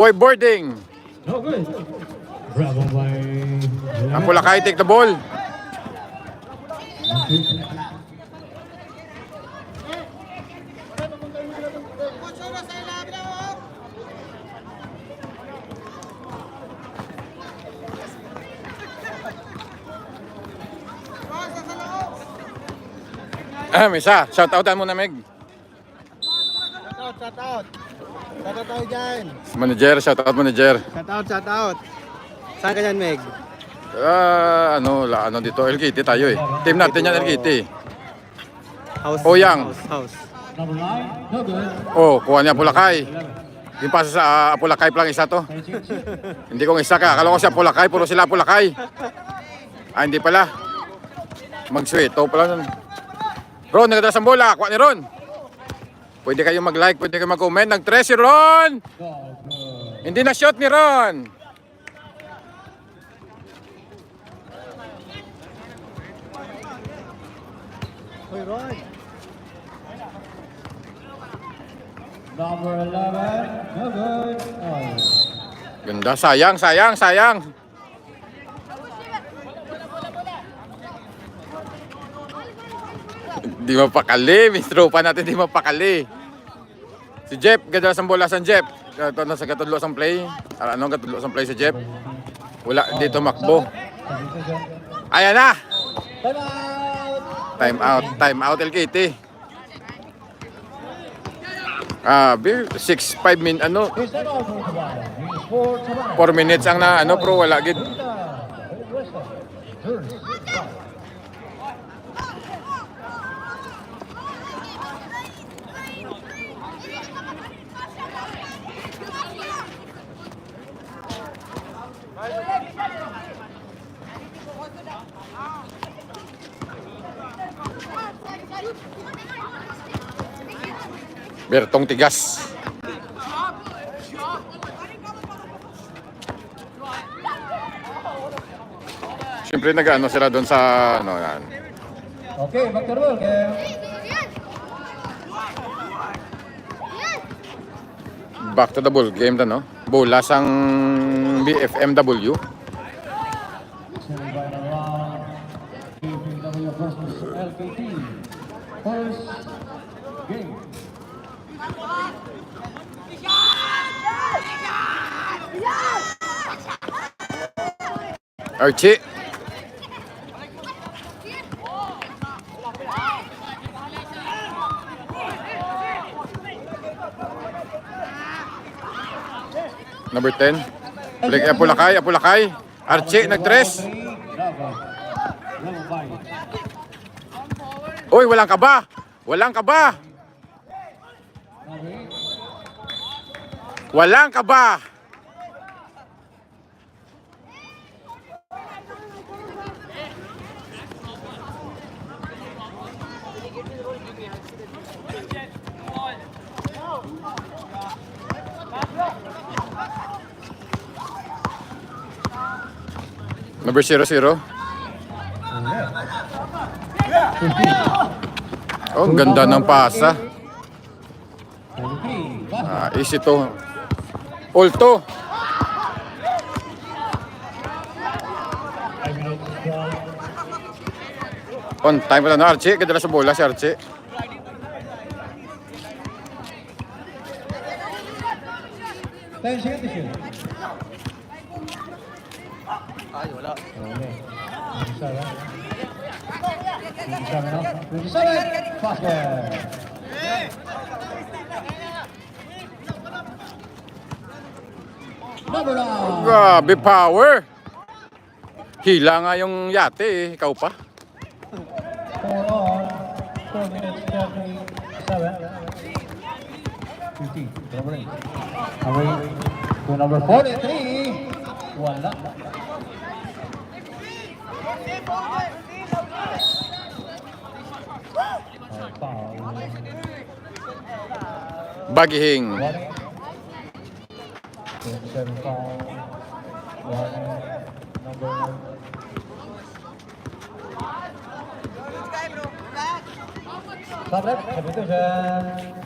Boy boarding. No good. Bravo by Ang Pulakay take the ball. Misa, shout outan muna Meg. Shout out. Shout out tayo dyan. Manager, shout out manager. Shout out. Saan ka dyan, Meg? Ano dito, LKT tayo eh. Team natin yan, LKT. House. Oyang. House. number 9. No good. Oh, kuha niya Pulakay. Yung pasa sa Pulakay pa lang isa to. Hindi ko isa ka. Akala ko siya Pulakay, puro sila Pulakay. Hindi pala. Mag-sweeto pala nun. Ron, nagdala sa bola. Kuha ni Ron. Pwede kayong mag-like, pwede kayong mag-comment. Nag-3 si Ron. Hindi na shot ni Ron. Hoy, Ron. Number 11. No good. Oh. Ganda, sayang. Di mapakali, mistro pa natin di mapakali. Si Jeff, ganda sa bola sa Jeff. Ito na sa katudlo sang play. Katudlo sang play si Jeff. Wala dito makbo. Ayan na. Time out LKT. 6-5 min 4 minutes ang pro wala gid. Bertong tigas. Siyempre nag-ano sila doon sa yan. Okay, back to the ball game. Back to the ball game no. Bola sang BFMW. Semifinal round. BFMW versus LKT. First game. Archie. Number 10. Balik Apulakay. Archie nag-tres. Uy, walang kaba. Walang kaba. Number 00. Oh, ang ganda ng pasa. Easy to. Ulto. On time pala na Archie. Ganda sa bola si Archie. Ay, wala. Okay. 27. Basket. Number 9. Grabe power. Hila nga yung yate eh. Ikaw pa. 4 on. 4 minutes 37. 15. Number 8. To number 43. Wala. Foul. Bagihing. 27 foul. Number 1. Sabret, substitution.